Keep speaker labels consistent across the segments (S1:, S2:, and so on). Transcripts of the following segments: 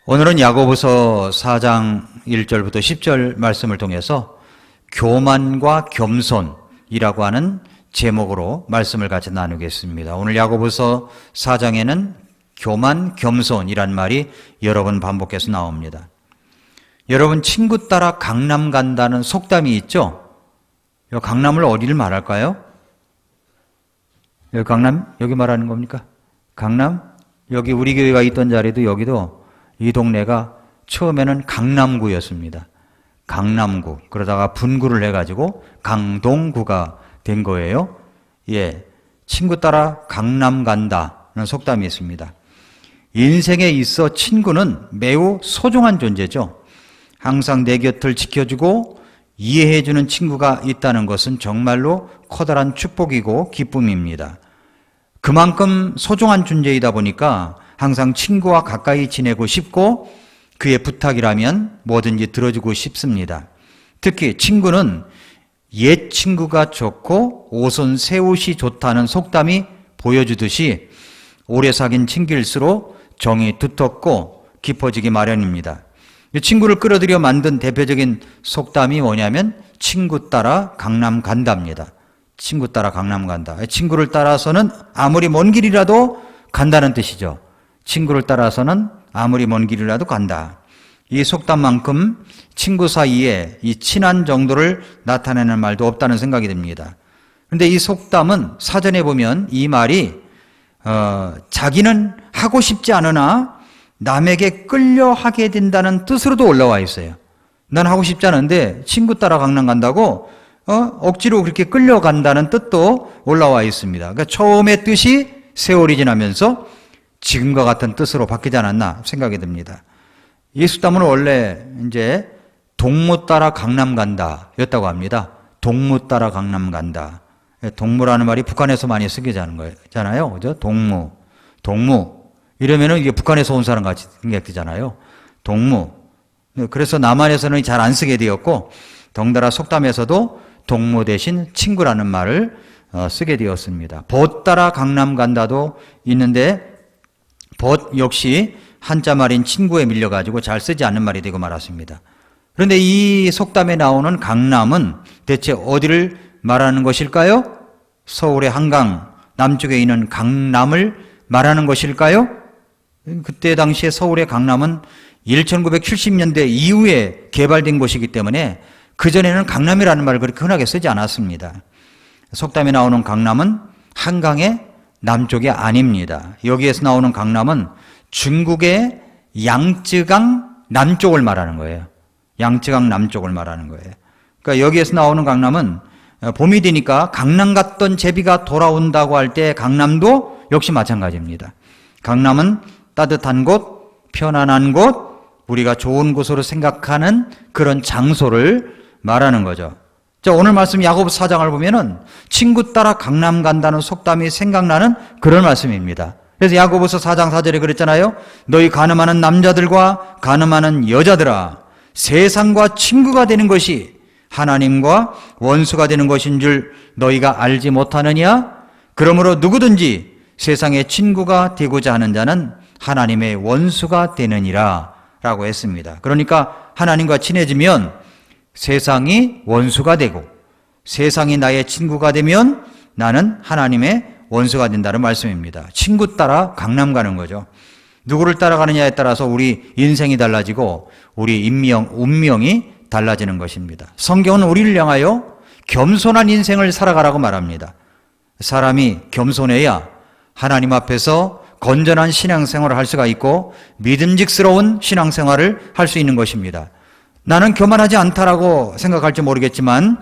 S1: 오늘은 야고보서 4장 1절부터 10절 말씀을 통해서 교만과 겸손이라고 하는 제목으로 말씀을 같이 나누겠습니다. 오늘 야고보서 4장에는 교만, 겸손이란 말이 여러 번 반복해서 나옵니다. 여러분, 친구 따라 강남 간다는 속담이 있죠? 이 강남을 어디를 말할까요? 여기 강남? 여기 말하는 겁니까? 강남? 여기 우리 교회가 있던 자리도 여기도 이 동네가 처음에는 강남구였습니다. 강남구. 그러다가 분구를 해가지고 강동구가 된 거예요. 예. 친구 따라 강남 간다는 속담이 있습니다. 인생에 있어 친구는 매우 소중한 존재죠. 항상 내 곁을 지켜주고 이해해주는 친구가 있다는 것은 정말로 커다란 축복이고 기쁨입니다. 그만큼 소중한 존재이다 보니까 항상 친구와 가까이 지내고 싶고 그의 부탁이라면 뭐든지 들어주고 싶습니다. 특히 친구는 옛 친구가 좋고 옷은 새 옷이 좋다는 속담이 보여주듯이 오래 사귄 친구일수록 정이 두텁고 깊어지기 마련입니다. 이 친구를 끌어들여 만든 대표적인 속담이 뭐냐면 친구 따라 강남 간답니다. 친구 따라 강남 간다. 친구를 따라서는 아무리 먼 길이라도 간다는 뜻이죠. 친구를 따라서는 아무리 먼 길이라도 간다. 이 속담만큼 친구 사이에 이 친한 정도를 나타내는 말도 없다는 생각이 듭니다. 그런데 이 속담은 사전에 보면 이 말이 자기는 하고 싶지 않으나 남에게 끌려 하게 된다는 뜻으로도 올라와 있어요. 난 하고 싶지 않은데 친구 따라 강남 간다고 억지로 그렇게 끌려간다는 뜻도 올라와 있습니다. 그러니까 처음의 뜻이 세월이 지나면서 지금과 같은 뜻으로 바뀌지 않았나 생각이 듭니다. 이 속담은 원래 이제 동무 따라 강남 간다 였다고 합니다. 동무 따라 강남 간다. 동무라는 말이 북한에서 많이 쓰게 하는 거잖아요. 그죠? 동무. 이러면은 이게 북한에서 온 사람 같이 생각되잖아요. 동무. 그래서 남한에서는 잘 안 쓰게 되었고, 덩달아 속담에서도 동무 대신 친구라는 말을 쓰게 되었습니다. 벗 따라 강남 간다도 있는데, 벗 역시 한자 말인 친구에 밀려가지고 잘 쓰지 않는 말이 되고 말았습니다. 그런데 이 속담에 나오는 강남은 대체 어디를 말하는 것일까요? 서울의 한강 남쪽에 있는 강남을 말하는 것일까요? 그때 당시에 서울의 강남은 1970년대 이후에 개발된 곳이기 때문에 그전에는 강남이라는 말을 그렇게 흔하게 쓰지 않았습니다. 속담에 나오는 강남은 한강의 남쪽이 아닙니다. 여기에서 나오는 강남은 중국의 양쯔강 남쪽을 말하는 거예요. 양쯔강 남쪽을 말하는 거예요. 그러니까 여기에서 나오는 강남은 봄이 되니까 강남 갔던 제비가 돌아온다고 할 때 강남도 역시 마찬가지입니다. 강남은 따뜻한 곳, 편안한 곳, 우리가 좋은 곳으로 생각하는 그런 장소를 말하는 거죠. 자, 오늘 말씀 야고보서 4장을 보면은 친구 따라 강남 간다는 속담이 생각나는 그런 말씀입니다. 그래서 야고보서 4장 4절에 그랬잖아요. 너희 가늠하는 남자들과 가늠하는 여자들아, 세상과 친구가 되는 것이 하나님과 원수가 되는 것인 줄 너희가 알지 못하느냐? 그러므로 누구든지 세상의 친구가 되고자 하는 자는 하나님의 원수가 되느니라 라고 했습니다. 그러니까 하나님과 친해지면 세상이 원수가 되고 세상이 나의 친구가 되면 나는 하나님의 원수가 된다는 말씀입니다. 친구 따라 강남 가는 거죠. 누구를 따라가느냐에 따라서 우리 인생이 달라지고 우리 운명이 달라지는 것입니다. 성경은 우리를 향하여 겸손한 인생을 살아가라고 말합니다. 사람이 겸손해야 하나님 앞에서 건전한 신앙생활을 할 수가 있고 믿음직스러운 신앙생활을 할 수 있는 것입니다. 나는 교만하지 않다라고 생각할지 모르겠지만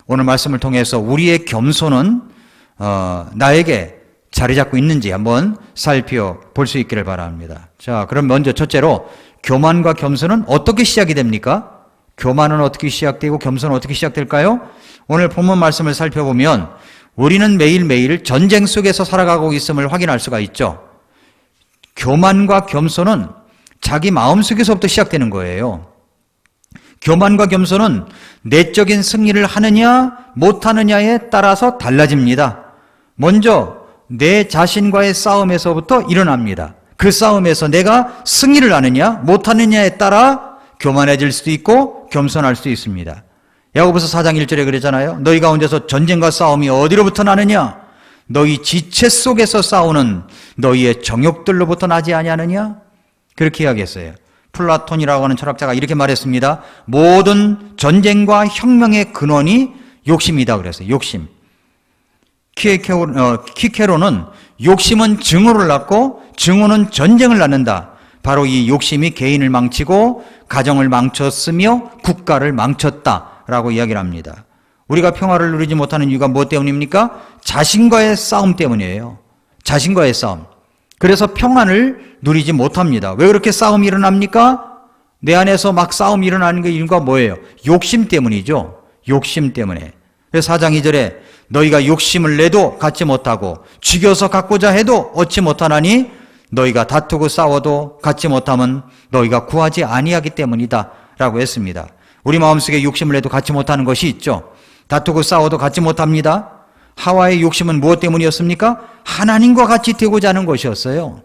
S1: 오늘 말씀을 통해서 우리의 겸손은 나에게 자리 잡고 있는지 한번 살펴볼 수 있기를 바랍니다. 자, 그럼 먼저 첫째로 교만과 겸손은 어떻게 시작이 됩니까? 교만은 어떻게 시작되고 겸손은 어떻게 시작될까요? 오늘 본문 말씀을 살펴보면 우리는 매일매일 전쟁 속에서 살아가고 있음을 확인할 수가 있죠. 교만과 겸손은 자기 마음속에서부터 시작되는 거예요. 교만과 겸손은 내적인 승리를 하느냐 못하느냐에 따라서 달라집니다. 먼저 내 자신과의 싸움에서부터 일어납니다. 그 싸움에서 내가 승리를 하느냐 못하느냐에 따라 교만해질 수도 있고 겸손할 수도 있습니다. 야고보서 4장 1절에 그랬잖아요. 너희 가운데서 전쟁과 싸움이 어디로부터 나느냐? 너희 지체 속에서 싸우는 너희의 정욕들로부터 나지 아니하느냐? 그렇게 이야기했어요. 플라톤이라고 하는 철학자가 이렇게 말했습니다. 모든 전쟁과 혁명의 근원이 욕심이다 그랬어요. 욕심. 키케로는 욕심은 증오를 낳고 증오는 전쟁을 낳는다. 바로 이 욕심이 개인을 망치고 가정을 망쳤으며 국가를 망쳤다라고 이야기를 합니다. 우리가 평화를 누리지 못하는 이유가 무엇 때문입니까? 자신과의 싸움 때문이에요. 자신과의 싸움. 그래서 평안을 누리지 못합니다. 왜 그렇게 싸움이 일어납니까? 내 안에서 막 싸움이 일어나는 게 이유가 뭐예요? 욕심 때문이죠. 욕심 때문에. 그래서 4장 2절에 너희가 욕심을 내도 갖지 못하고 죽여서 갖고자 해도 얻지 못하나니 너희가 다투고 싸워도 갖지 못함은 너희가 구하지 아니하기 때문이다 라고 했습니다. 우리 마음속에 욕심을 내도 갖지 못하는 것이 있죠. 다투고 싸워도 갖지 못합니다. 하와의 욕심은 무엇 때문이었습니까? 하나님과 같이 되고자 하는 것이었어요.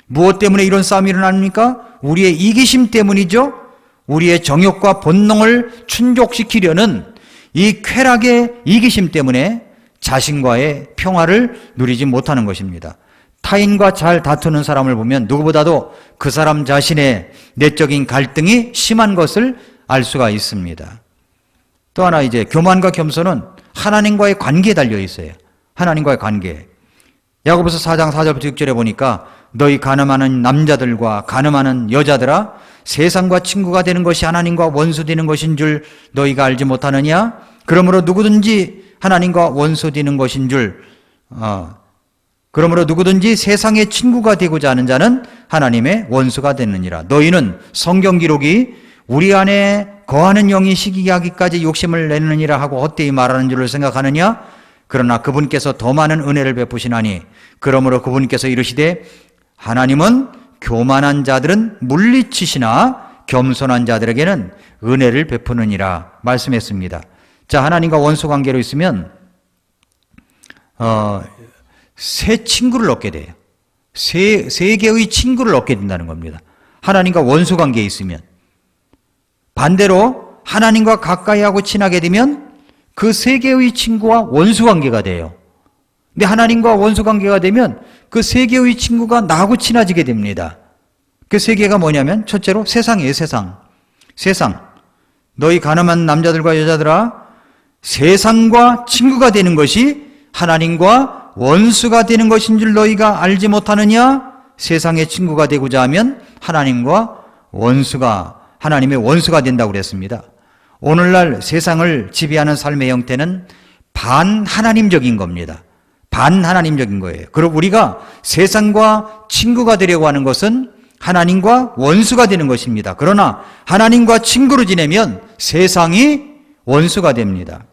S1: 무엇 때문에 이런 싸움이 일어납니까? 우리의 이기심 때문이죠. 우리의 정욕과 본능을 충족시키려는 이 쾌락의 이기심 때문에 자신과의 평화를 누리지 못하는 것입니다. 타인과 잘 다투는 사람을 보면 누구보다도 그 사람 자신의 내적인 갈등이 심한 것을 알 수가 있습니다. 또 하나 이제 교만과 겸손은 하나님과의 관계에 달려 있어요. 하나님과의 관계. 야고보서 4장 4절부터 6절에 보니까 너희 가늠하는 남자들과 가늠하는 여자들아 세상과 친구가 되는 것이 하나님과 원수 되는 것인 줄 너희가 알지 못하느냐? 그러므로 누구든지 하나님과 원수 되는 것인 줄 그러므로 누구든지 세상의 친구가 되고자 하는 자는 하나님의 원수가 되느니라. 너희는 성경 기록이 우리 안에 거하는 영이 시기하기까지 욕심을 내느니라 하고 헛되이 말하는 줄을 생각하느냐? 그러나 그분께서 더 많은 은혜를 베푸시나니 그러므로 그분께서 이르시되 하나님은 교만한 자들은 물리치시나 겸손한 자들에게는 은혜를 베푸느니라 말씀했습니다. 자, 하나님과 원수 관계로 있으면 새 친구를 얻게 돼요. 세 개의 친구를 얻게 된다는 겁니다. 하나님과 원수 관계에 있으면. 반대로 하나님과 가까이 하고 친하게 되면 그 세 개의 친구와 원수 관계가 돼요. 근데 하나님과 원수 관계가 되면 그 세 개의 친구가 나하고 친해지게 됩니다. 그 세 개가 뭐냐면 첫째로 세상이에요. 세상. 너희 가늠한 남자들과 여자들아 세상과 친구가 되는 것이 하나님과 원수가 되는 것인 줄 너희가 알지 못하느냐? 세상의 친구가 되고자 하면 하나님과 하나님의 원수가 된다고 그랬습니다. 오늘날 세상을 지배하는 삶의 형태는 반하나님적인 겁니다. 반하나님적인 거예요. 그리고 우리가 세상과 친구가 되려고 하는 것은 하나님과 원수가 되는 것입니다. 그러나 하나님과 친구로 지내면 세상이 원수가 됩니다.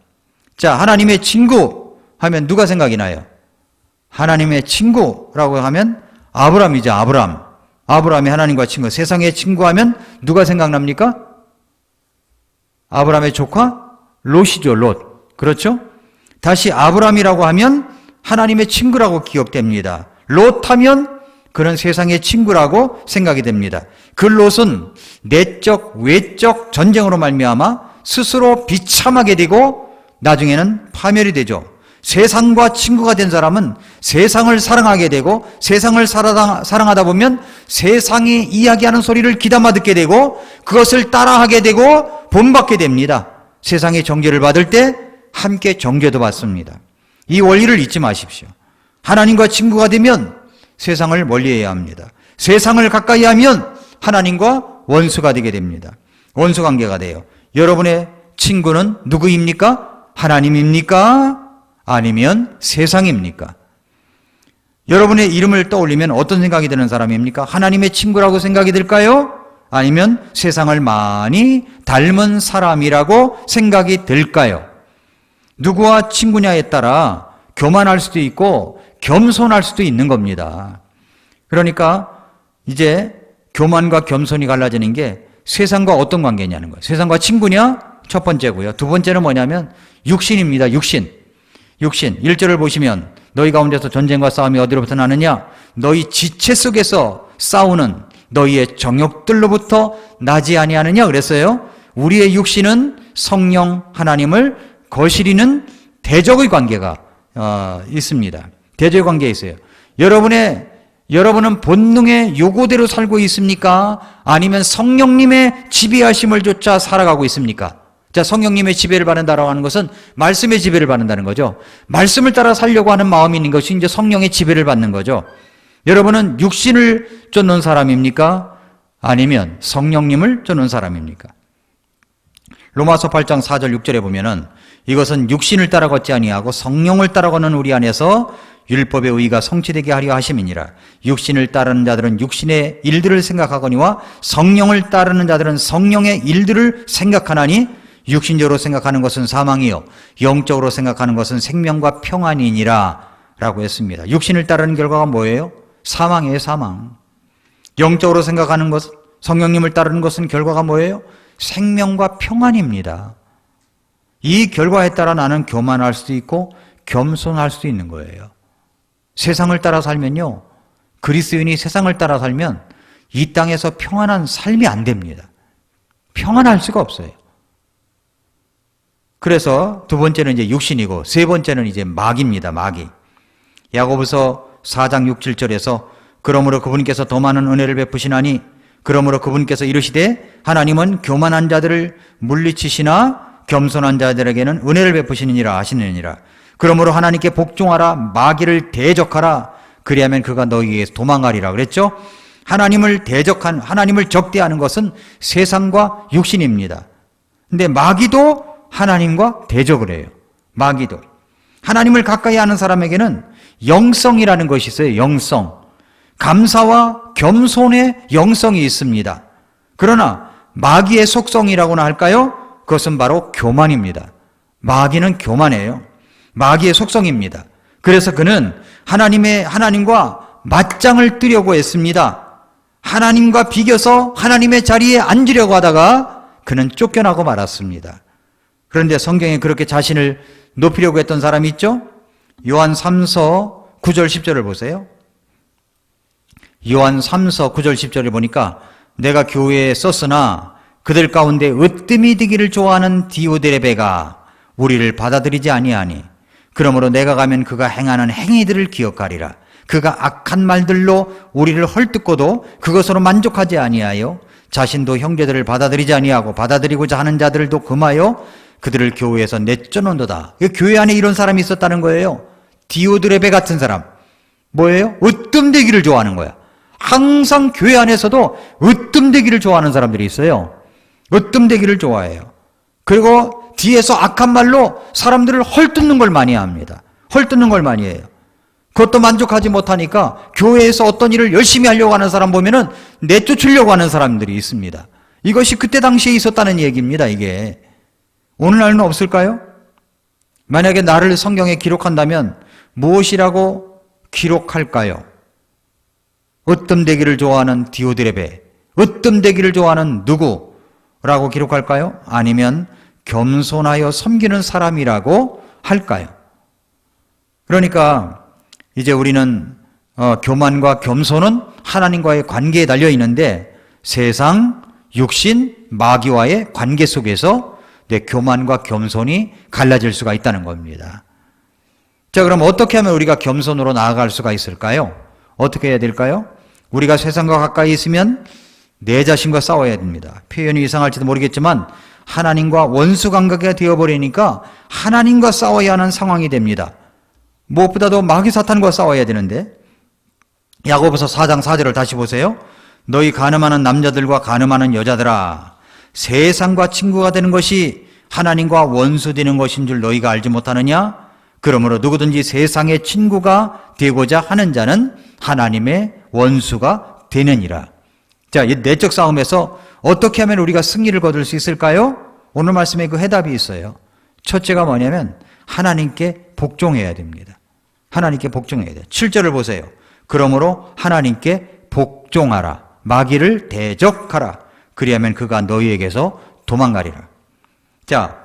S1: 자, 하나님의 친구 하면 누가 생각이 나요? 하나님의 친구라고 하면 아브람이죠. 아브람이 하나님과 친구. 세상의 친구 하면 누가 생각납니까? 아브람의 조카? 롯이죠. 롯. 그렇죠? 다시 아브람이라고 하면 하나님의 친구라고 기억됩니다. 롯 하면 그런 세상의 친구라고 생각이 됩니다. 그 롯은 내적, 외적 전쟁으로 말미암아 스스로 비참하게 되고 나중에는 파멸이 되죠. 세상과 친구가 된 사람은 세상을 사랑하게 되고 세상을 사랑하다 보면 세상이 이야기하는 소리를 귀담아 듣게 되고 그것을 따라하게 되고 본받게 됩니다. 세상의 정죄를 받을 때 함께 정죄도 받습니다. 이 원리를 잊지 마십시오. 하나님과 친구가 되면 세상을 멀리해야 합니다. 세상을 가까이 하면 하나님과 원수가 되게 됩니다. 원수 관계가 돼요. 여러분의 친구는 누구입니까? 하나님입니까? 아니면 세상입니까? 여러분의 이름을 떠올리면 어떤 생각이 드는 사람입니까? 하나님의 친구라고 생각이 들까요? 아니면 세상을 많이 닮은 사람이라고 생각이 들까요? 누구와 친구냐에 따라 교만할 수도 있고 겸손할 수도 있는 겁니다. 그러니까 이제 교만과 겸손이 갈라지는 게 세상과 어떤 관계냐는 거예요. 세상과 친구냐? 첫 번째고요. 두 번째는 뭐냐면 육신입니다. 육신. 1절을 보시면 너희 가운데서 전쟁과 싸움이 어디로부터 나느냐? 너희 지체 속에서 싸우는 너희의 정욕들로부터 나지 아니하느냐 그랬어요. 우리의 육신은 성령 하나님을 거스리는 대적의 관계가 있습니다. 대적의 관계에 있어요. 여러분은 본능의 요구대로 살고 있습니까? 아니면 성령님의 지배하심을 쫓아 살아가고 있습니까? 자, 성령님의 지배를 받는다라고 하는 것은 말씀의 지배를 받는다는 거죠. 말씀을 따라 살려고 하는 마음이 있는 것이 이제 성령의 지배를 받는 거죠. 여러분은 육신을 쫓는 사람입니까? 아니면 성령님을 쫓는 사람입니까? 로마서 8장 4절 6절에 보면은 이것은 육신을 따라 걷지 아니하고 성령을 따라 걷는 우리 안에서 율법의 의가 성취되게 하려 하심이니라. 육신을 따르는 자들은 육신의 일들을 생각하거니와 성령을 따르는 자들은 성령의 일들을 생각하나니 육신적으로 생각하는 것은 사망이요 영적으로 생각하는 것은 생명과 평안이니라 라고 했습니다. 육신을 따르는 결과가 뭐예요? 사망이에요. 사망. 영적으로 생각하는 것, 성령님을 따르는 것은 결과가 뭐예요? 생명과 평안입니다. 이 결과에 따라 나는 교만할 수도 있고 겸손할 수도 있는 거예요. 세상을 따라 살면요, 그리스도인이 세상을 따라 살면 이 땅에서 평안한 삶이 안 됩니다. 평안할 수가 없어요. 그래서 두 번째는 이제 육신이고 세 번째는 이제 마귀입니다. 마귀. 야고보서 4장 6, 7절에서 그러므로 그분께서 더 많은 은혜를 베푸시나니 그러므로 그분께서 이르시되 하나님은 교만한 자들을 물리치시나 겸손한 자들에게는 은혜를 베푸시느니라 하시느니라. 그러므로 하나님께 복종하라 마귀를 대적하라 그리하면 그가 너희에게서 도망가리라 그랬죠. 하나님을 적대하는 것은 세상과 육신입니다. 근데 마귀도 하나님과 대적을 해요. 마귀도. 하나님을 가까이 하는 사람에게는 영성이라는 것이 있어요. 영성. 감사와 겸손의 영성이 있습니다. 그러나 마귀의 속성이라고나 할까요? 그것은 바로 교만입니다. 마귀는 교만해요. 마귀의 속성입니다. 그래서 그는 하나님과 맞짱을 뜨려고 했습니다. 하나님과 비겨서 하나님의 자리에 앉으려고 하다가 그는 쫓겨나고 말았습니다. 그런데 성경에 그렇게 자신을 높이려고 했던 사람이 있죠? 요한 3서 9절 10절을 보세요. 요한 3서 9절 10절을 보니까 내가 교회에 썼으나 그들 가운데 으뜸이 되기를 좋아하는 디오드레베가 우리를 받아들이지 아니하니 그러므로 내가 가면 그가 행하는 행위들을 기억하리라. 그가 악한 말들로 우리를 헐뜯고도 그것으로 만족하지 아니하여 자신도 형제들을 받아들이지 아니하고 받아들이고자 하는 자들도 금하여 그들을 교회에서 내쫓는도다. 교회 안에 이런 사람이 있었다는 거예요. 디오드레베 같은 사람. 뭐예요? 으뜸되기를 좋아하는 거야. 항상 교회 안에서도 으뜸되기를 좋아하는 사람들이 있어요. 으뜸되기를 좋아해요. 그리고 뒤에서 악한 말로 사람들을 헐뜯는 걸 많이 합니다. 헐뜯는 걸 많이 해요. 그것도 만족하지 못하니까 교회에서 어떤 일을 열심히 하려고 하는 사람 보면은 내쫓으려고 하는 사람들이 있습니다. 이것이 그때 당시에 있었다는 얘기입니다. 이게 오늘날은 없을까요? 만약에 나를 성경에 기록한다면 무엇이라고 기록할까요? 으뜸되기를 좋아하는 디오드레베, 으뜸되기를 좋아하는 누구라고 기록할까요? 아니면 겸손하여 섬기는 사람이라고 할까요? 그러니까 이제 우리는 교만과 겸손은 하나님과의 관계에 달려 있는데 세상, 육신, 마귀와의 관계 속에서 내 교만과 겸손이 갈라질 수가 있다는 겁니다. 자, 그럼 어떻게 하면 우리가 겸손으로 나아갈 수가 있을까요? 어떻게 해야 될까요? 우리가 세상과 가까이 있으면 내 자신과 싸워야 됩니다. 표현이 이상할지도 모르겠지만 하나님과 원수 관계가 되어버리니까 하나님과 싸워야 하는 상황이 됩니다. 무엇보다도 마귀 사탄과 싸워야 되는데 야고보서 4장 4절을 다시 보세요. 너희 간음하는 남자들과 간음하는 여자들아 세상과 친구가 되는 것이 하나님과 원수 되는 것인 줄 너희가 알지 못하느냐? 그러므로 누구든지 세상의 친구가 되고자 하는 자는 하나님의 원수가 되느니라. 자, 이 내적 싸움에서 어떻게 하면 우리가 승리를 거둘 수 있을까요? 오늘 말씀에 그 해답이 있어요. 첫째가 뭐냐면 하나님께 복종해야 됩니다. 하나님께 복종해야 돼요. 7절을 보세요. 그러므로 하나님께 복종하라. 마귀를 대적하라. 그리하면 그가 너희에게서 도망가리라. 자,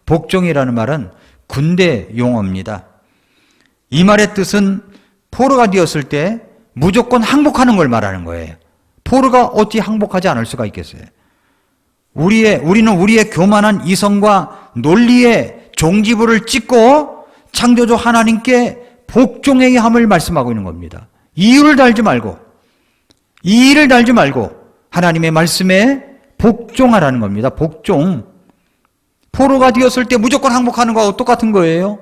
S1: 복종이라는 말은 군대 용어입니다. 이 말의 뜻은 포로가 되었을 때 무조건 항복하는 걸 말하는 거예요. 포로가 어찌 항복하지 않을 수가 있겠어요? 우리는 우리의 교만한 이성과 논리의 종지부를 찍고 창조주 하나님께 복종해야 함을 말씀하고 있는 겁니다. 이유를 달지 말고 하나님의 말씀에 복종하라는 겁니다. 복종. 포로가 되었을 때 무조건 항복하는 거하고 똑같은 거예요.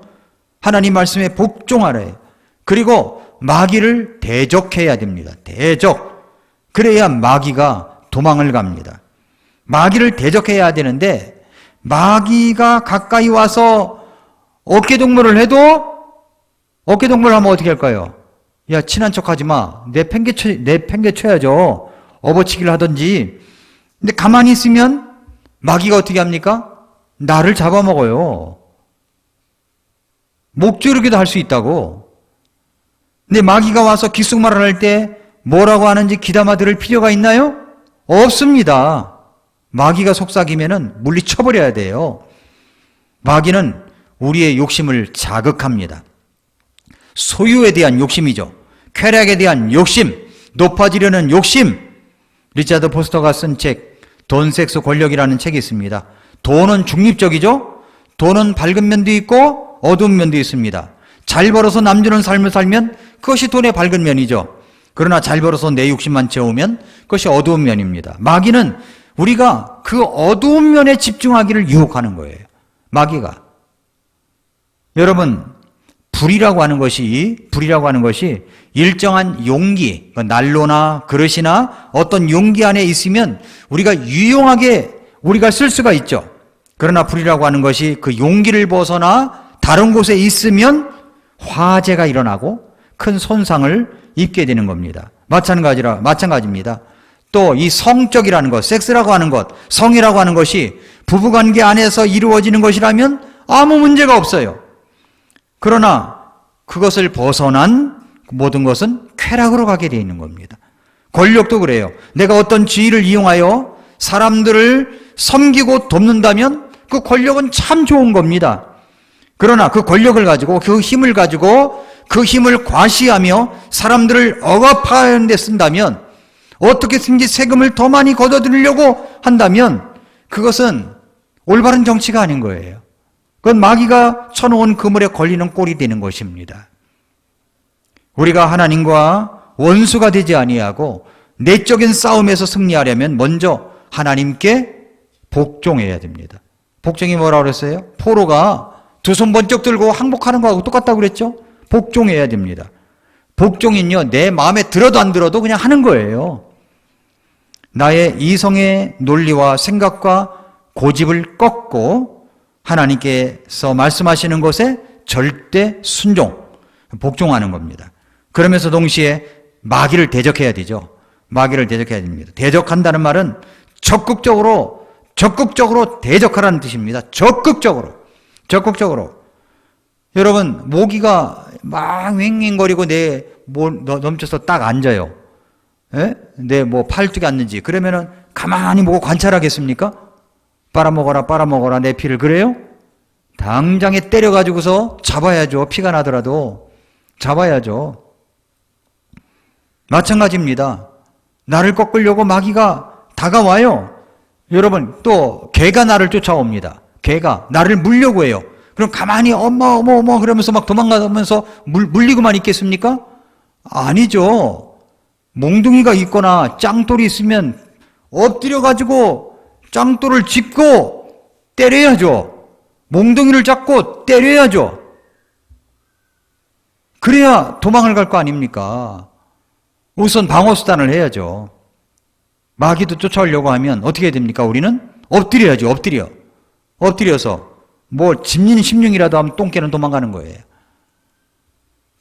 S1: 하나님 말씀에 복종하래요. 그리고 마귀를 대적해야 됩니다. 대적. 그래야 마귀가 도망을 갑니다. 마귀를 대적해야 되는데 마귀가 가까이 와서 어깨동무를 해도 어깨동무를 하면 어떻게 할까요? 야, 친한 척하지 마. 내 팽개쳐야죠. 업어치기를 하든지. 근데 가만히 있으면 마귀가 어떻게 합니까? 나를 잡아먹어요. 목조르기도 할 수 있다고. 근데 마귀가 와서 귓속말을 할 때 뭐라고 하는지 귀담아 들을 필요가 있나요? 없습니다. 마귀가 속삭이면은 물리쳐버려야 돼요. 마귀는 우리의 욕심을 자극합니다. 소유에 대한 욕심이죠. 쾌락에 대한 욕심, 높아지려는 욕심. 리차드 포스터가 쓴 책, 돈, 섹스, 권력이라는 책이 있습니다. 돈은 중립적이죠. 돈은 밝은 면도 있고 어두운 면도 있습니다. 잘 벌어서 남주는 삶을 살면 그것이 돈의 밝은 면이죠. 그러나 잘 벌어서 내 욕심만 채우면 그것이 어두운 면입니다. 마귀는 우리가 그 어두운 면에 집중하기를 유혹하는 거예요. 마귀가. 여러분, 불이라고 하는 것이 일정한 용기, 난로나 그릇이나 어떤 용기 안에 있으면 우리가 유용하게 우리가 쓸 수가 있죠. 그러나 불이라고 하는 것이 그 용기를 벗어나 다른 곳에 있으면 화재가 일어나고 큰 손상을 입게 되는 겁니다. 마찬가지입니다. 또 이 성적이라는 것, 섹스라고 하는 것, 성이라고 하는 것이 부부관계 안에서 이루어지는 것이라면 아무 문제가 없어요. 그러나 그것을 벗어난 모든 것은 쾌락으로 가게 되어 있는 겁니다. 권력도 그래요. 내가 어떤 지위를 이용하여 사람들을 섬기고 돕는다면 그 권력은 참 좋은 겁니다. 그러나 그 권력을 가지고 그 힘을 과시하며 사람들을 억압하는 데 쓴다면, 어떻게든지 세금을 더 많이 걷어들이려고 한다면 그것은 올바른 정치가 아닌 거예요. 그건 마귀가 쳐놓은 그물에 걸리는 꼴이 되는 것입니다. 우리가 하나님과 원수가 되지 아니하고 내적인 싸움에서 승리하려면 먼저 하나님께 복종해야 됩니다. 복종이 뭐라고 그랬어요? 포로가 두 손 번쩍 들고 항복하는 거하고 똑같다고 그랬죠? 복종해야 됩니다. 복종은요, 내 마음에 들어도 안 들어도 그냥 하는 거예요. 나의 이성의 논리와 생각과 고집을 꺾고 하나님께서 말씀하시는 것에 절대 순종, 복종하는 겁니다. 그러면서 동시에 마귀를 대적해야 되죠. 마귀를 대적해야 됩니다. 대적한다는 말은 적극적으로 대적하라는 뜻입니다. 적극적으로. 여러분, 모기가 막 왱왱거리고 내 넘쳐서 딱 앉아요. 예? 내 팔뚝에 앉는지. 그러면은 가만히 보고 관찰하겠습니까? 빨아먹어라 내 피를. 그래요? 당장에 때려가지고서 잡아야죠. 피가 나더라도 잡아야죠. 마찬가지입니다. 나를 꺾으려고 마귀가 다가와요. 여러분, 또 개가 나를 쫓아옵니다. 개가 나를 물려고 해요. 그럼 가만히 어머 그러면서 막 도망가면서 물리고만 있겠습니까? 아니죠. 몽둥이가 있거나 짱돌이 있으면 엎드려가지고 짱돌을 짚고 때려야죠. 몽둥이를 잡고 때려야죠. 그래야 도망을 갈 거 아닙니까? 우선 방어수단을 해야죠. 마귀도 쫓아오려고 하면 어떻게 해야 됩니까? 우리는 엎드려야죠. 엎드려서 집린 심령이라도 하면 똥개는 도망가는 거예요.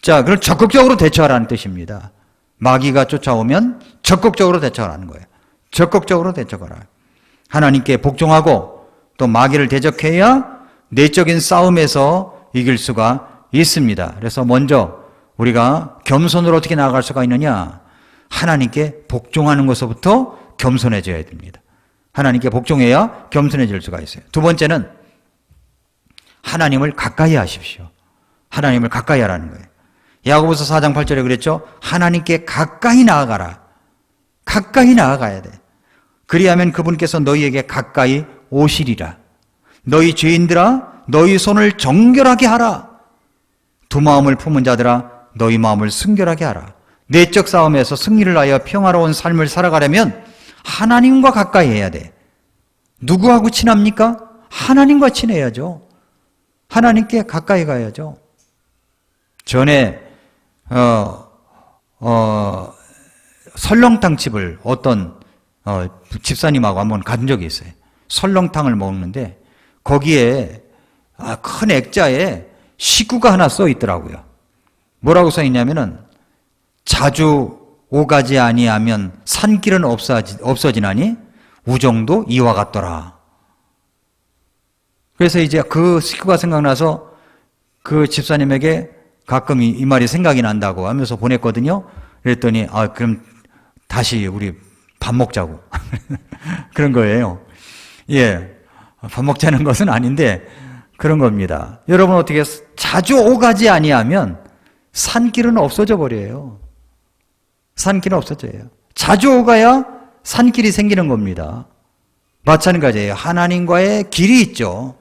S1: 자, 그럼 적극적으로 대처하라는 뜻입니다. 마귀가 쫓아오면 적극적으로 대처하라는 거예요. 적극적으로 대처하라. 하나님께 복종하고 또 마귀를 대적해야 내적인 싸움에서 이길 수가 있습니다. 그래서 먼저 우리가 겸손으로 어떻게 나아갈 수가 있느냐? 하나님께 복종하는 것부터 겸손해져야 됩니다. 하나님께 복종해야 겸손해질 수가 있어요. 두 번째는 하나님을 가까이 하십시오. 하나님을 가까이 하라는 거예요. 야고보서 4장 8절에 그랬죠. 하나님께 가까이 나아가라. 가까이 나아가야 돼. 그리하면 그분께서 너희에게 가까이 오시리라. 너희 죄인들아, 너희 손을 정결하게 하라. 두 마음을 품은 자들아, 너희 마음을 순결하게 하라. 내적 싸움에서 승리를 하여 평화로운 삶을 살아가려면 하나님과 가까이 해야 돼. 누구하고 친합니까? 하나님과 친해야죠. 하나님께 가까이 가야죠. 전에 설렁탕 집을 어떤 집사님하고 한번 간 적이 있어요. 설렁탕을 먹는데 거기에 큰 액자에 식구가 하나 써 있더라고요. 뭐라고 써 있냐면은 자주 오가지 아니하면 산길은 없어지나니 우정도 이와 같더라. 그래서 이제 그 식구가 생각나서 그 집사님에게 가끔 이 말이 생각이 난다고 하면서 보냈거든요. 그랬더니 그럼 다시 우리 밥 먹자고 그런 거예요. 예, 밥 먹자는 것은 아닌데 그런 겁니다. 여러분 어떻게 자주 오가지 아니하면 산길은 없어져 버려요. 산길은 없어져요. 자주 오가야 산길이 생기는 겁니다. 마찬가지예요. 하나님과의 길이 있죠.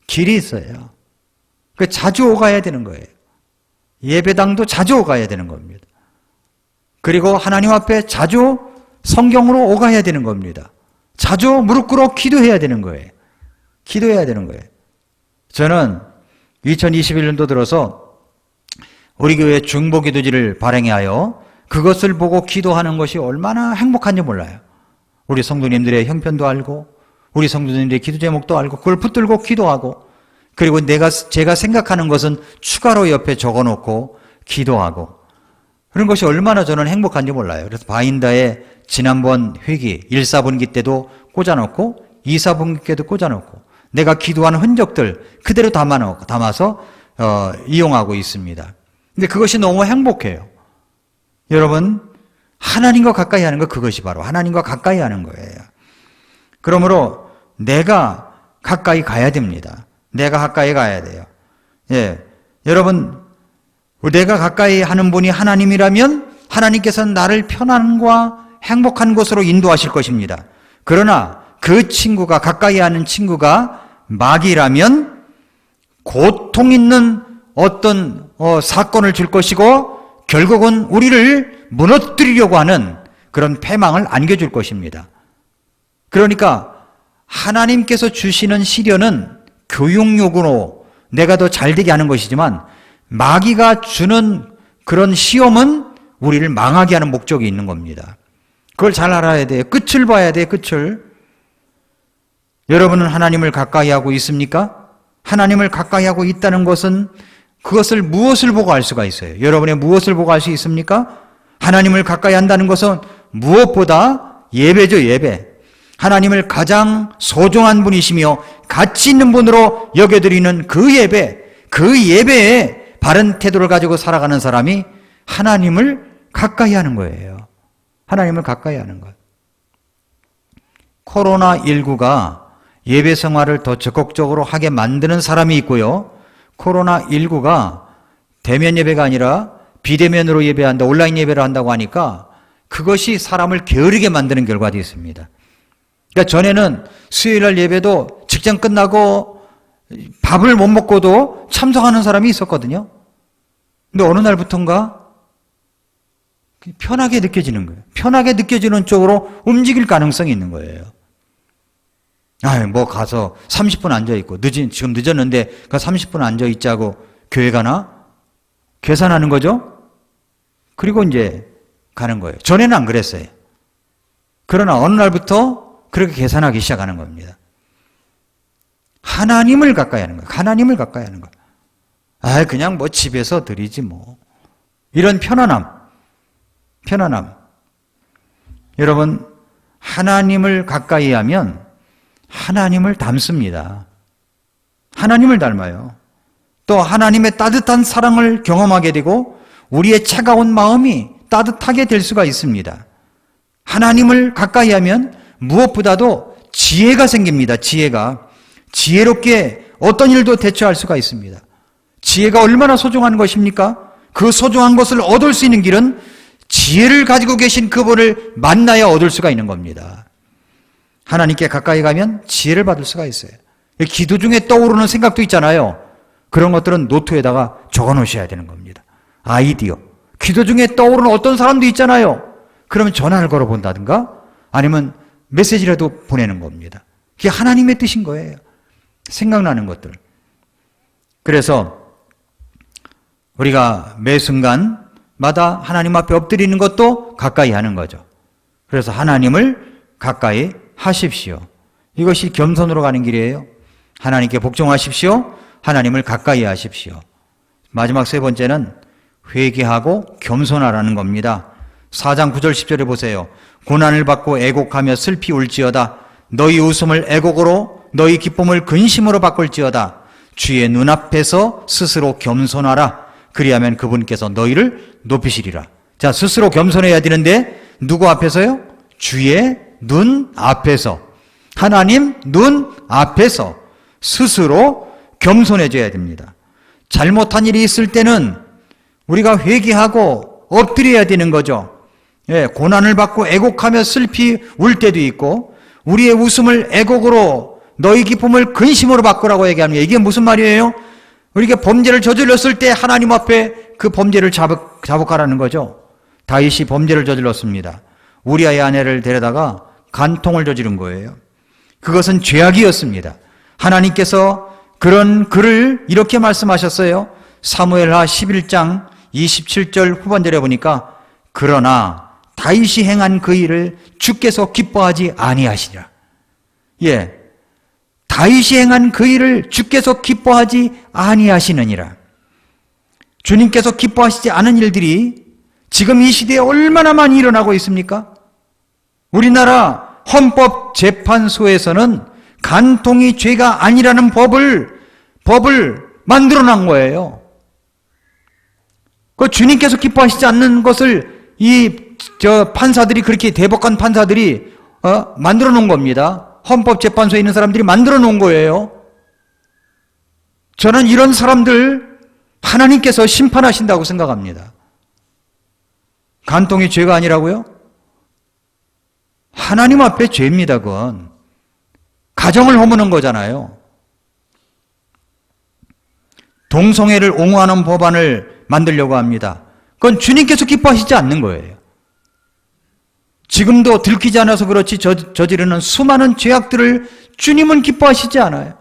S1: 길이 있어요. 그 자주 오가야 되는 거예요. 예배당도 자주 오가야 되는 겁니다. 그리고 하나님 앞에 자주 성경으로 오가야 되는 겁니다. 자주 무릎 꿇어 기도해야 되는 거예요. 기도해야 되는 거예요. 저는 2021년도 들어서 우리 교회 중보기도지를 발행하여 그것을 보고 기도하는 것이 얼마나 행복한지 몰라요. 우리 성도님들의 형편도 알고 우리 성도님들의 기도 제목도 알고 그걸 붙들고 기도하고 그리고 제가 생각하는 것은 추가로 옆에 적어놓고 기도하고 그런 것이 얼마나 저는 행복한지 몰라요. 그래서 바인다에 지난번 회기 1, 4분기 때도 꽂아놓고 2, 4분기 때도 꽂아놓고 내가 기도한 흔적들 그대로 담아서 이용하고 있습니다. 근데 그것이 너무 행복해요. 여러분 하나님과 가까이 하는 거 그것이 바로 하나님과 가까이 하는 거예요. 그러므로 내가 가까이 가야 됩니다. 내가 가까이 가야 돼요. 예, 여러분 내가 가까이 하는 분이 하나님이라면 하나님께서는 나를 편안과 행복한 곳으로 인도하실 것입니다. 그러나 그 친구가 가까이 하는 친구가 마귀라면 고통 있는 어떤 사건을 줄 것이고 결국은 우리를 무너뜨리려고 하는 그런 패망을 안겨줄 것입니다. 그러니까 하나님께서 주시는 시련은 교육용으로 내가 더 잘되게 하는 것이지만 마귀가 주는 그런 시험은 우리를 망하게 하는 목적이 있는 겁니다. 그걸 잘 알아야 돼요. 끝을 봐야 돼요. 끝을. 여러분은 하나님을 가까이 하고 있습니까? 하나님을 가까이 하고 있다는 것은 그것을 무엇을 보고 알 수가 있어요? 여러분의 무엇을 보고 알 수 있습니까? 하나님을 가까이 한다는 것은 무엇보다 예배죠, 예배. 하나님을 가장 소중한 분이시며 가치 있는 분으로 여겨드리는 그 예배에 바른 태도를 가지고 살아가는 사람이 하나님을 가까이 하는 거예요. 하나님을 가까이 하는 것. 코로나19가 예배 생활을 더 적극적으로 하게 만드는 사람이 있고요. 코로나19가 대면 예배가 아니라 비대면으로 예배한다, 온라인 예배를 한다고 하니까 그것이 사람을 게으르게 만드는 결과도 있습니다. 그러니까 전에는 수요일날 예배도 직장 끝나고 밥을 못 먹고도 참석하는 사람이 있었거든요. 근데 어느 날부터인가 편하게 느껴지는 거예요. 편하게 느껴지는 쪽으로 움직일 가능성이 있는 거예요. 뭐 가서 30분 앉아있고, 지금 늦었는데, 30분 앉아있자고 교회 가나? 계산하는 거죠? 그리고 이제 가는 거예요. 전에는 안 그랬어요. 그러나 어느 날부터 그렇게 계산하기 시작하는 겁니다. 하나님을 가까이 하는 거예요. 하나님을 가까이 하는 거예요. 그냥 뭐 집에서 드리지 뭐. 이런 편안함. 여러분, 하나님을 가까이 하면 하나님을 닮습니다. 하나님을 닮아요. 또 하나님의 따뜻한 사랑을 경험하게 되고 우리의 차가운 마음이 따뜻하게 될 수가 있습니다. 하나님을 가까이 하면 무엇보다도 지혜가 생깁니다. 지혜롭게 어떤 일도 대처할 수가 있습니다. 지혜가 얼마나 소중한 것입니까? 그 소중한 것을 얻을 수 있는 길은 지혜를 가지고 계신 그분을 만나야 얻을 수가 있는 겁니다. 하나님께 가까이 가면 지혜를 받을 수가 있어요. 기도 중에 떠오르는 생각도 있잖아요. 그런 것들은 노트에다가 적어 놓으셔야 되는 겁니다. 아이디어. 기도 중에 떠오르는 어떤 사람도 있잖아요. 그러면 전화를 걸어 본다든가 아니면 메시지라도 보내는 겁니다. 그게 하나님의 뜻인 거예요. 생각나는 것들. 그래서 우리가 매 순간마다 하나님 앞에 엎드리는 것도 가까이 하는 거죠. 그래서 하나님을 가까이 하십시오. 이것이 겸손으로 가는 길이에요. 하나님께 복종하십시오. 하나님을 가까이 하십시오. 마지막 세 번째는 회개하고 겸손하라는 겁니다. 4장 9절 10절에 보세요. 고난을 받고 애곡하며 슬피 울지어다. 너희 웃음을 애곡으로 너희 기쁨을 근심으로 바꿀지어다. 주의 눈앞에서 스스로 겸손하라. 그리하면 그분께서 너희를 높이시리라. 자, 스스로 겸손해야 되는데 누구 앞에서요? 주의 눈 앞에서, 하나님 눈 앞에서 스스로 겸손해져야 됩니다. 잘못한 일이 있을 때는 우리가 회개하고 엎드려야 되는 거죠. 예, 고난을 받고 애곡하며 슬피 울 때도 있고 우리의 웃음을 애곡으로 너희 기쁨을 근심으로 바꾸라고 얘기하는 거예요. 이게 무슨 말이에요? 우리가 범죄를 저질렀을 때 하나님 앞에 그 범죄를 자복하라는 거죠. 다윗이 범죄를 저질렀습니다. 우리아의 아내를 데려다가 간통을 저지른 거예요. 그것은 죄악이었습니다. 하나님께서 그런 글을 이렇게 말씀하셨어요. 사무엘하 11장 27절 후반절에 보니까 그러나 다윗이 행한 그 일을 주께서 기뻐하지 아니하시리라. 예, 다윗이 행한 그 일을 주께서 기뻐하지 아니하시느니라. 주님께서 기뻐하시지 않은 일들이 지금 이 시대에 얼마나 많이 일어나고 있습니까? 우리나라 헌법재판소에서는 간통이 죄가 아니라는 법을 만들어 놓은 거예요. 그 주님께서 기뻐하시지 않는 것을 판사들이 그렇게 대법관 판사들이 만들어 놓은 겁니다. 헌법재판소에 있는 사람들이 만들어 놓은 거예요. 저는 이런 사람들 하나님께서 심판하신다고 생각합니다. 간통이 죄가 아니라고요? 하나님 앞에 죄입니다. 그건 가정을 허무는 거잖아요. 동성애를 옹호하는 법안을 만들려고 합니다. 그건 주님께서 기뻐하시지 않는 거예요. 지금도 들키지 않아서 그렇지 저지르는 수많은 죄악들을 주님은 기뻐하시지 않아요.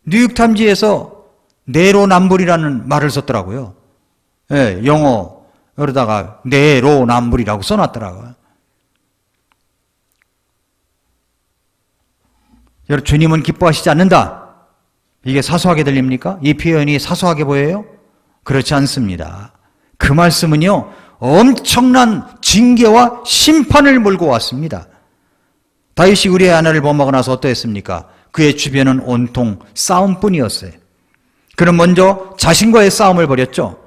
S1: 뉴욕타임즈에서 내로남불이라는 말을 썼더라고요. 예, 영어로다가 내로남불이라고 써놨더라고요. 여러분, 주님은 기뻐하시지 않는다. 이게 사소하게 들립니까? 이 표현이 사소하게 보여요? 그렇지 않습니다. 그 말씀은요, 엄청난 징계와 심판을 몰고 왔습니다. 다윗이 우리의 아내를 범하고 나서 어떠했습니까? 그의 주변은 온통 싸움뿐이었어요. 그는 먼저 자신과의 싸움을 벌였죠.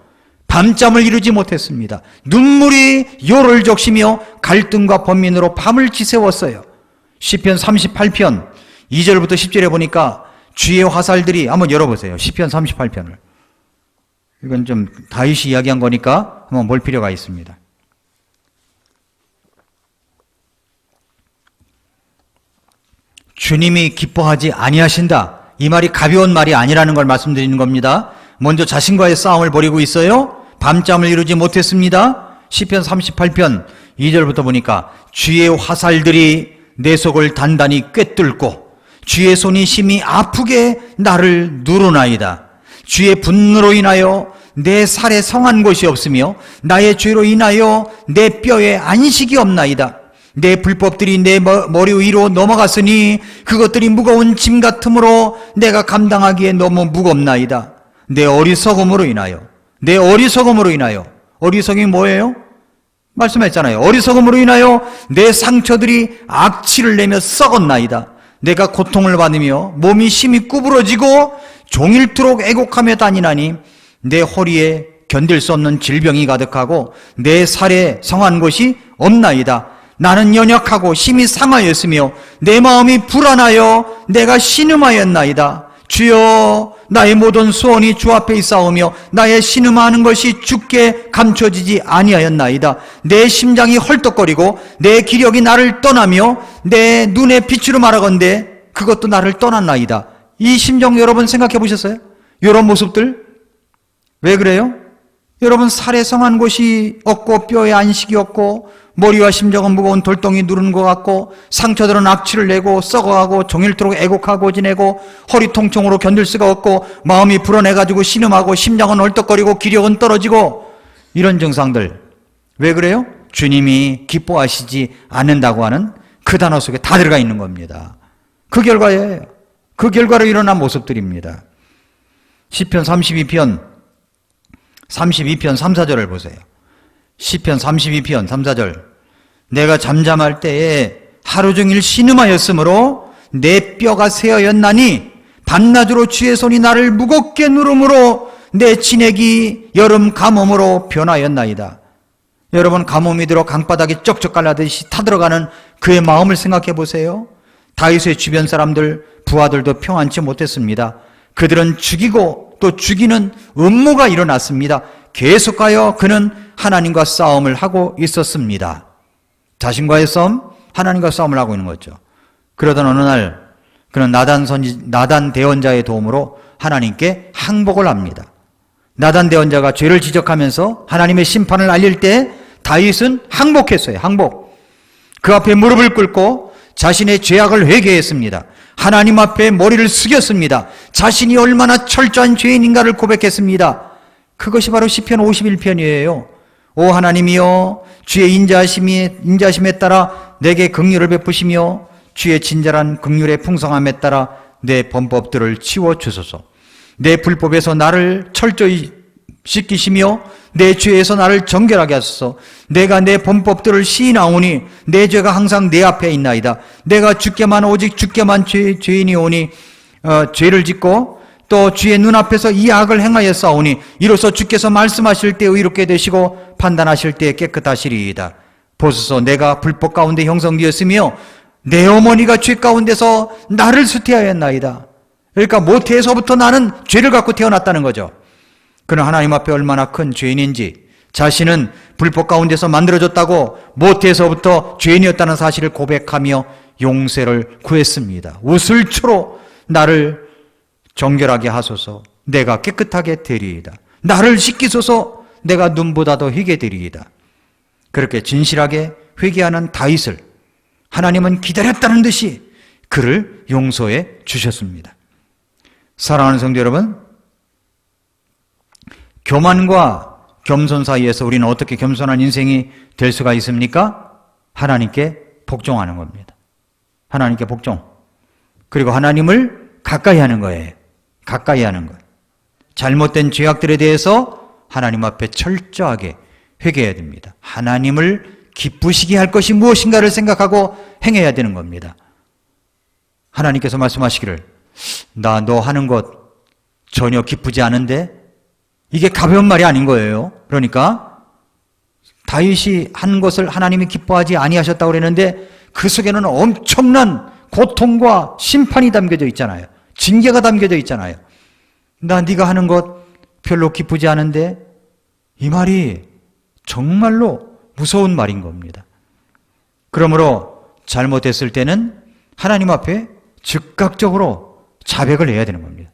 S1: 밤잠을 이루지 못했습니다. 눈물이 요를 적시며 갈등과 번민으로 밤을 지새웠어요. 시편 38편 2절부터 10절에 보니까 주의 화살들이, 한번 열어보세요. 시편 38편을. 이건 좀 다윗이 이야기한 거니까 한번 볼 필요가 있습니다. 주님이 기뻐하지 아니하신다. 이 말이 가벼운 말이 아니라는 걸 말씀드리는 겁니다. 먼저 자신과의 싸움을 벌이고 있어요. 밤잠을 이루지 못했습니다. 시편 38편 2절부터 보니까 주의 화살들이 내 속을 단단히 꿰뚫고 주의 손이 심히 아프게 나를 누르나이다. 주의 분노로 인하여 내 살에 성한 곳이 없으며 나의 죄로 인하여 내 뼈에 안식이 없나이다. 내 불법들이 내 머리 위로 넘어갔으니 그것들이 무거운 짐 같으므로 내가 감당하기에 너무 무겁나이다. 내 어리석음으로 인하여, 어리석음이 뭐예요? 말씀했잖아요. 어리석음으로 인하여 내 상처들이 악취를 내며 썩었나이다. 내가 고통을 받으며 몸이 심히 구부러지고 종일토록 애곡하며 다니나니 내 허리에 견딜 수 없는 질병이 가득하고 내 살에 성한 곳이 없나이다. 나는 연약하고 심히 상하였으며 내 마음이 불안하여 내가 신음하였나이다. 주여 나의 모든 소원이 주 앞에 있사오며 나의 신음하는 것이 주께 감춰지지 아니하였나이다. 내 심장이 헐떡거리고 내 기력이 나를 떠나며 내 눈에 빛으로 말하건대 그것도 나를 떠났나이다. 이 심정 여러분 생각해 보셨어요? 이런 모습들 왜 그래요? 여러분 살에 성한 곳이 없고 뼈에 안식이 없고 머리와 심정은 무거운 돌덩이 누르는 것 같고 상처들은 악취를 내고 썩어가고 종일토록 애곡하고 지내고 허리 통증으로 견딜 수가 없고 마음이 불어내가지고 신음하고 심장은 얼떡거리고 기력은 떨어지고 이런 증상들 왜 그래요? 주님이 기뻐하시지 않는다고 하는 그 단어 속에 다 들어가 있는 겁니다. 그 결과예요. 그 결과로 일어난 모습들입니다. 시편 32편 3, 4절을 보세요. 시편 32편 3, 4절 내가 잠잠할 때에 하루 종일 신음하였으므로 내 뼈가 새어였나니 밤낮으로 주의 손이 나를 무겁게 누름으로 내 진액이 여름 가뭄으로 변하였나이다. 여러분 가뭄이 들어 강바닥이 쩍쩍 갈라듯이 타들어가는 그의 마음을 생각해 보세요. 다윗의 주변 사람들 부하들도 평안치 못했습니다. 그들은 죽이고 또 죽이는 음모가 일어났습니다. 계속하여 그는 하나님과 싸움을 하고 있었습니다. 자신과의 싸움, 하나님과 싸움을 하고 있는 거죠. 그러던 어느 날 그는 나단 대언자의 도움으로 하나님께 항복을 합니다. 나단 대언자가 죄를 지적하면서 하나님의 심판을 알릴 때 다윗은 항복했어요. 항복. 그 앞에 무릎을 꿇고 자신의 죄악을 회개했습니다. 하나님 앞에 머리를 숙였습니다. 자신이 얼마나 철저한 죄인인가를 고백했습니다. 그것이 바로 시편 51편이에요. 오 하나님이여 주의 인자하심에 따라 내게 긍휼을 베푸시며 주의 친절한 긍휼의 풍성함에 따라 내 범법들을 치워주소서. 내 불법에서 나를 철저히 씻기시며 내 죄에서 나를 정결하게 하소서. 내가 내 범법들을 시인하오니 내 죄가 항상 내 앞에 있나이다. 내가 주께만 오직 주께만 죄인이 오니 죄를 짓고 또 주의 눈앞에서 이 악을 행하였사오니 이로써 주께서 말씀하실 때 의롭게 되시고 판단하실 때 깨끗하시리이다. 보소서 내가 불법 가운데 형성되었으며 내 어머니가 죄 가운데서 나를 수태하였나이다. 그러니까 모태에서부터 나는 죄를 갖고 태어났다는 거죠. 그는 하나님 앞에 얼마나 큰 죄인인지 자신은 불법 가운데서 만들어졌다고 모태에서부터 죄인이었다는 사실을 고백하며 용서를 구했습니다. 우슬초로 나를 정결하게 하소서. 내가 깨끗하게 되리이다. 나를 씻기소서. 내가 눈보다 더 희게 되리이다. 그렇게 진실하게 회개하는 다윗을 하나님은 기다렸다는 듯이 그를 용서해 주셨습니다. 사랑하는 성도 여러분, 교만과 겸손 사이에서 우리는 어떻게 겸손한 인생이 될 수가 있습니까? 하나님께 복종하는 겁니다. 하나님께 복종. 그리고 하나님을 가까이 하는 거예요. 가까이 하는 것. 잘못된 죄악들에 대해서 하나님 앞에 철저하게 회개해야 됩니다. 하나님을 기쁘시게 할 것이 무엇인가를 생각하고 행해야 되는 겁니다. 하나님께서 말씀하시기를 나 너 하는 것 전혀 기쁘지 않은데 이게 가벼운 말이 아닌 거예요. 그러니까 다윗이 한 것을 하나님이 기뻐하지 아니하셨다고 그랬는데 그 속에는 엄청난 고통과 심판이 담겨져 있잖아요. 징계가 담겨져 있잖아요. 나 네가 하는 것 별로 기쁘지 않은데 이 말이 정말로 무서운 말인 겁니다. 그러므로 잘못했을 때는 하나님 앞에 즉각적으로 자백을 해야 되는 겁니다.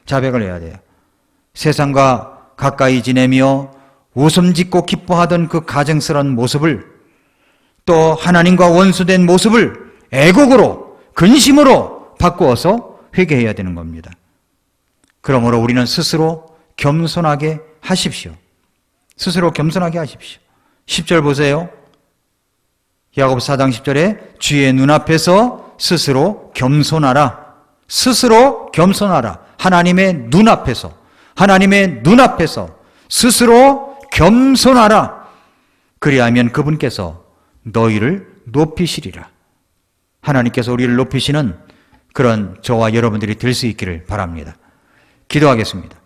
S1: 자백을 해야 돼요. 세상과 가까이 지내며 웃음 짓고 기뻐하던 그 가증스러운 모습을 또 하나님과 원수된 모습을 애곡으로 근심으로 바꾸어서 회개해야 되는 겁니다. 그러므로 우리는 스스로 겸손하게 하십시오. 스스로 겸손하게 하십시오. 10절 보세요. 야고보서 4장 10절에 주의 눈앞에서 스스로 겸손하라. 스스로 겸손하라. 하나님의 눈앞에서 스스로 겸손하라. 그리하면 그분께서 너희를 높이시리라. 하나님께서 우리를 높이시는 그런 저와 여러분들이 될 수 있기를 바랍니다. 기도하겠습니다.